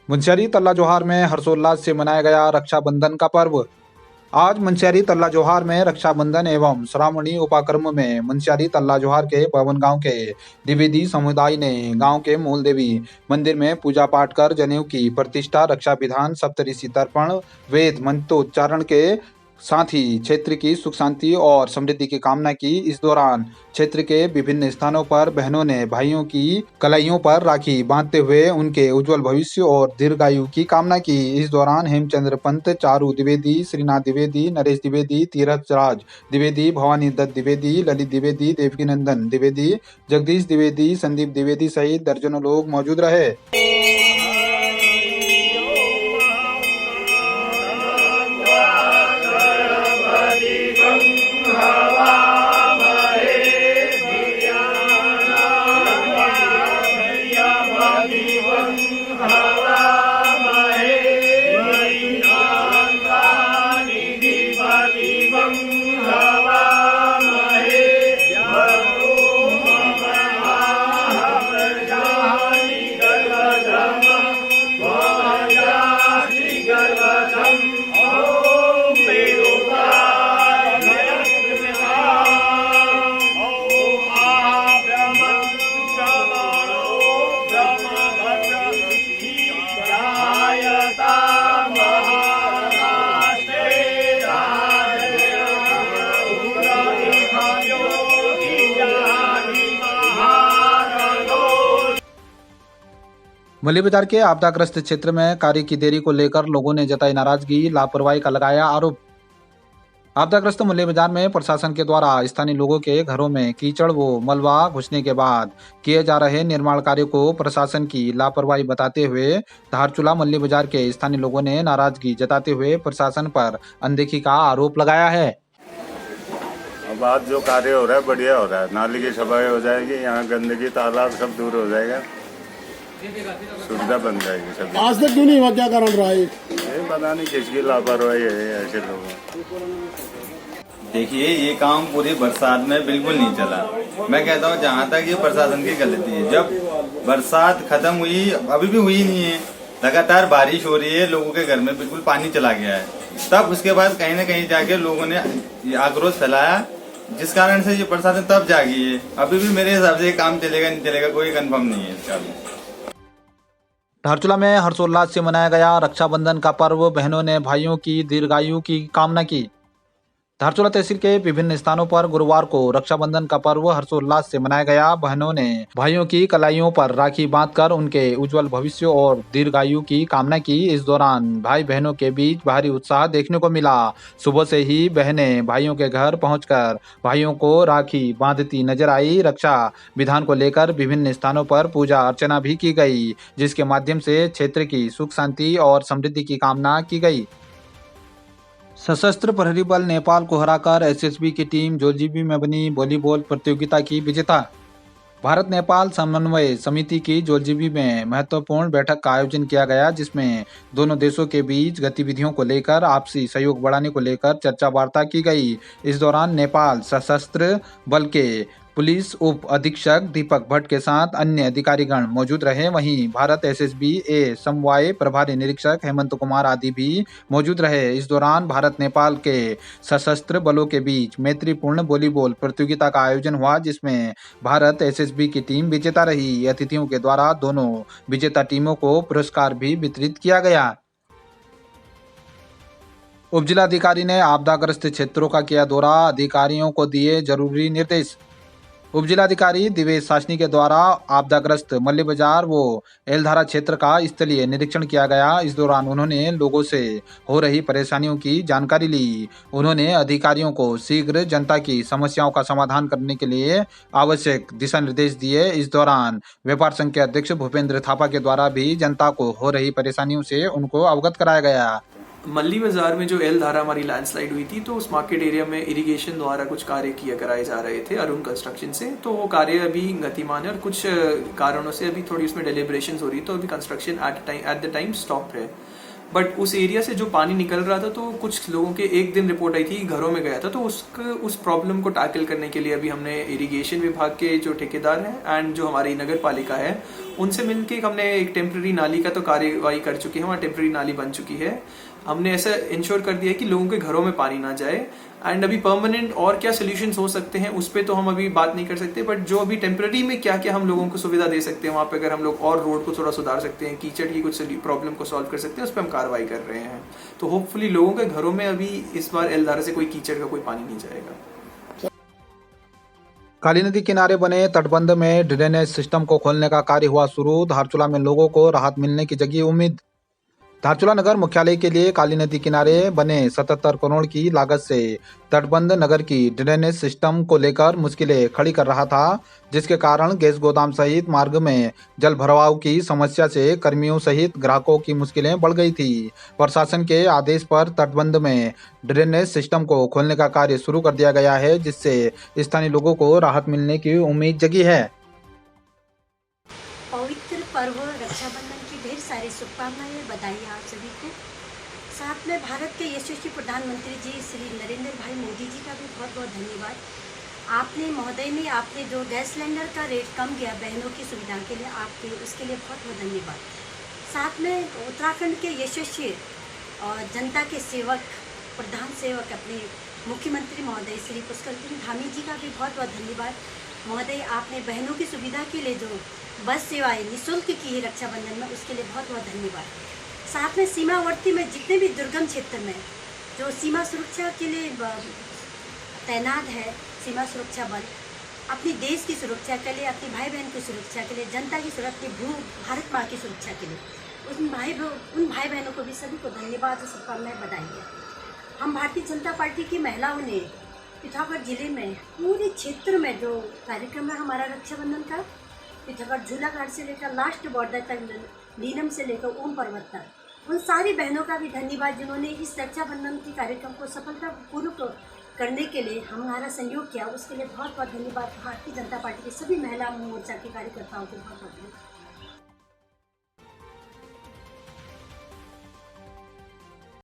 मुनस्यारी तल्ला जोहार में हर्षोल्लास से मनाया गया रक्षाबंधन का पर्व। आज मुनस्यारी तल्ला जोहार में रक्षाबंधन एवं श्रावणी उपाकर्म में मुनस्यारी तल्ला जोहार के पवन गांव के द्विवेदी समुदाय ने गांव के मूल देवी मंदिर में पूजा पाठ कर जनेऊ की प्रतिष्ठा, रक्षा विधान, सप्तऋषि तर्पण, वेद मंत्रोच्चारण के साथ ही क्षेत्र की सुख शांति और समृद्धि की कामना की। इस दौरान क्षेत्र के विभिन्न स्थानों पर बहनों ने भाइयों की कलाइयों पर राखी बांधते हुए उनके उज्जवल भविष्य और दीर्घायु की कामना की। इस दौरान हेमचंद्र पंत, चारू द्विवेदी, श्रीनाथ द्विवेदी, नरेश द्विवेदी, तीरथ राज द्विवेदी, भवानी दत्त द्विवेदी, ललित द्विवेदी, देवकीनंदन द्विवेदी, जगदीश द्विवेदी, संदीप द्विवेदी सहित दर्जनों लोग मौजूद रहे। मल्ली बाजार के आपदाग्रस्त क्षेत्र में कार्य की देरी को लेकर लोगों ने जताई नाराजगी, लापरवाही का लगाया आरोप। आपदाग्रस्त मल्ली बाजार में प्रशासन के द्वारा स्थानीय लोगों के घरों में कीचड़ व मलबा घुसने के बाद किए जा रहे निर्माण कार्य को प्रशासन की लापरवाही बताते हुए धारचूला मल्ली बाजार के स्थानीय लोगों ने नाराजगी जताते हुए प्रशासन पर अनदेखी का आरोप लगाया है। अब आज जो कार्य हो रहा है बढ़िया हो रहा है, नाली की सफाई हो जाएगी, यहाँ गंदगी तालाब सब दूर हो जाएगा, सुविधा बन जाएगी सभी। आज तक क्यों नहीं हुआ, क्या कारण रहा है? ये पता नहीं किसकी लापरवाही है ऐसे लोगों। देखिए ये काम पूरी बरसात में बिल्कुल नहीं चला। मैं कहता हूँ जहाँ तक ये प्रशासन की गलती है, जब बरसात खत्म हुई अभी भी हुई नहीं है, लगातार बारिश हो रही है, लोगों के घर में बिल्कुल पानी चला गया है, तब उसके बाद कहीं न कहीं जाके लोगों ने आक्रोश फैलाया, जिस कारण से ये प्रशासन तब जागी है। अभी भी मेरे हिसाब से ये काम चलेगा नहीं चलेगा कोई कंफर्म नहीं है इसका भी। धारचूला में हर्षोल्लास से मनाया गया रक्षाबंधन का पर्व, बहनों ने भाइयों की दीर्घायु की कामना की। धारचूला तहसील के विभिन्न स्थानों पर गुरुवार को रक्षाबंधन का पर्व हर्षोल्लास से मनाया गया। बहनों ने भाइयों की कलाइयों पर राखी बांधकर उनके उज्जवल भविष्य और दीर्घायु की कामना की। इस दौरान भाई बहनों के बीच भारी उत्साह देखने को मिला। सुबह से ही बहनें भाइयों के घर पहुंचकर भाइयों को राखी बांधती नजर आई। रक्षा विधान को लेकर विभिन्न स्थानों पर पूजा अर्चना भी की गई, जिसके माध्यम से क्षेत्र की सुख शांति और समृद्धि की कामना की गई। सशस्त्र प्रहरी बल नेपाल को हराकर एसएसबी की टीम जोजीबी में बनी वॉलीबॉल प्रतियोगिता की विजेता। भारत नेपाल समन्वय समिति की जोजीबी में महत्वपूर्ण बैठक का आयोजन किया गया, जिसमें दोनों देशों के बीच गतिविधियों को लेकर आपसी सहयोग बढ़ाने को लेकर चर्चा वार्ता की गई। इस दौरान नेपाल सशस्त्र बल के पुलिस उप अधीक्षक दीपक भट्ट के साथ अन्य अधिकारीगण मौजूद रहे। वहीं भारत एसएसबी ए समवाय प्रभारी निरीक्षक हेमंत कुमार आदि भी मौजूद रहे। इस दौरान भारत नेपाल के सशस्त्र बलों के बीच मैत्रीपूर्ण वॉलीबॉल प्रतियोगिता का आयोजन हुआ, जिसमें भारत एसएसबी की टीम विजेता रही। अतिथियों के द्वारा दोनों विजेता टीमों को पुरस्कार भी वितरित किया गया। उप जिलाधिकारी ने आपदाग्रस्त क्षेत्रों का किया दौरा, अधिकारियों को दिए जरूरी निर्देश। उप जिलाधिकारी दिवेश सासनी के द्वारा आपदाग्रस्त मल्ली बाजार व एलधारा क्षेत्र का स्थलीय निरीक्षण किया गया। इस दौरान उन्होंने लोगों से हो रही परेशानियों की जानकारी ली। उन्होंने अधिकारियों को शीघ्र जनता की समस्याओं का समाधान करने के लिए आवश्यक दिशा निर्देश दिए। इस दौरान व्यापार संघ के अध्यक्ष भूपेंद्र थापा के द्वारा भी जनता को हो रही परेशानियों से उनको अवगत कराया गया। मल्ली बाजार में जो एल धारा हमारी लैंडस्लाइड हुई थी, तो उस मार्केट एरिया में इरिगेशन द्वारा कुछ कार्य किया कराए जा रहे थे अरुण कंस्ट्रक्शन से। तो वो कार्य अभी गतिमान है और कुछ कारणों से अभी थोड़ी उसमें डेलिब्रेशंस हो रही है, तो अभी construction at the time stop है। बट उस एरिया से जो पानी निकल रहा था तो कुछ लोगों के एक दिन रिपोर्ट आई थी घरों में गया था, तो उस प्रॉब्लम को टैकल करने के लिए अभी हमने इरिगेशन विभाग के जो ठेकेदार हैं एंड जो हमारी नगर पालिका है उनसे मिलकर हमने एक टेम्प्रेरी नाली का तो कार्यवाही कर चुकी है, वहाँ टेम्प्रेरी नाली बन चुकी है। हमने ऐसा इंश्योर कर दिया है कि लोगों के घरों में पानी ना जाए। एंड अभी परमानेंट और क्या सोल्यूशंस हो सकते हैं उस पर तो हम अभी बात नहीं कर सकते, बट जो अभी टेम्प्रेरी में क्या क्या हम लोगों को सुविधा दे सकते हैं वहाँ पे अगर हम लोग और रोड को थोड़ा सुधार सकते हैं, कीचड़ की कुछ प्रॉब्लम को सॉल्व कर सकते हैं, उस पर हम कार्रवाई कर रहे हैं। तो होपफुली लोगों के घरों में अभी इस बार एलधारा से कोई कीचड़ का कोई पानी नहीं जाएगा। काली नदी किनारे बने तटबंध में ड्रेनेज सिस्टम को खोलने का कार्य हुआ शुरू। धारचूला में लोगों को राहत मिलने की जगी उम्मीद। धारचूला नगर मुख्यालय के लिए काली नदी किनारे बने 77 करोड़ की लागत से तटबंध नगर की ड्रेनेज सिस्टम को लेकर मुश्किलें खड़ी कर रहा था, जिसके कारण गैस गोदाम सहित मार्ग में जल भराव की समस्या से कर्मियों सहित ग्राहकों की मुश्किलें बढ़ गई थी। प्रशासन के आदेश पर तटबंध में ड्रेनेज सिस्टम को खोलने का कार्य शुरू कर दिया गया है, जिससे स्थानीय लोगों को राहत मिलने की उम्मीद जगी है। पवित्र पर्व रक्षाबंधन की ढेर सारी शुभकामनाएं, बधाई आप सभी को। साथ में भारत के यशस्वी प्रधानमंत्री जी श्री नरेंद्र भाई मोदी जी का भी बहुत बहुत धन्यवाद। आपने महोदय ने आपने जो गैस सिलेंडर का रेट कम किया बहनों की सुविधा के लिए, आपके उसके लिए बहुत बहुत धन्यवाद। साथ में उत्तराखंड के यशस्वी और जनता के सेवक प्रधान सेवक अपने मुख्यमंत्री महोदय श्री पुष्कर सिंह धामी जी का भी बहुत बहुत धन्यवाद। महोदय आपने बहनों की सुविधा के लिए जो बस सेवाएं निःशुल्क की है रक्षाबंधन में, उसके लिए बहुत बहुत धन्यवाद। साथ में सीमावर्ती में जितने भी दुर्गम क्षेत्र में जो सीमा सुरक्षा के लिए तैनात है, सीमा सुरक्षा बल अपनी देश की सुरक्षा के लिए, अपनी भाई बहन की सुरक्षा के लिए, जनता की सुरक्षा, अपनी भू भारत माँ की सुरक्षा के लिए, उन भाई बहनों को भी सभी को धन्यवाद और शुभकामनाएं, बधाई है। हम भारतीय जनता पार्टी की महिलाओं ने पिथौरागढ़ जिले में पूरे क्षेत्र में जो कार्यक्रम है हमारा रक्षाबंधन का, पिथौरागढ़ झूला घाट से लेकर लास्ट बॉर्डर तक, नीलम से लेकर ओम पर्वत तक, उन सारी बहनों का भी धन्यवाद जिन्होंने इस रक्षाबंधन के कार्यक्रम को सफलतापूर्वक करने के लिए हमारा सहयोग किया। उसके लिए बहुत बहुत धन्यवाद। भारतीय जनता पार्टी के सभी महिला मोर्चा के कार्यकर्ताओं को बहुत बहुत धन्यवाद।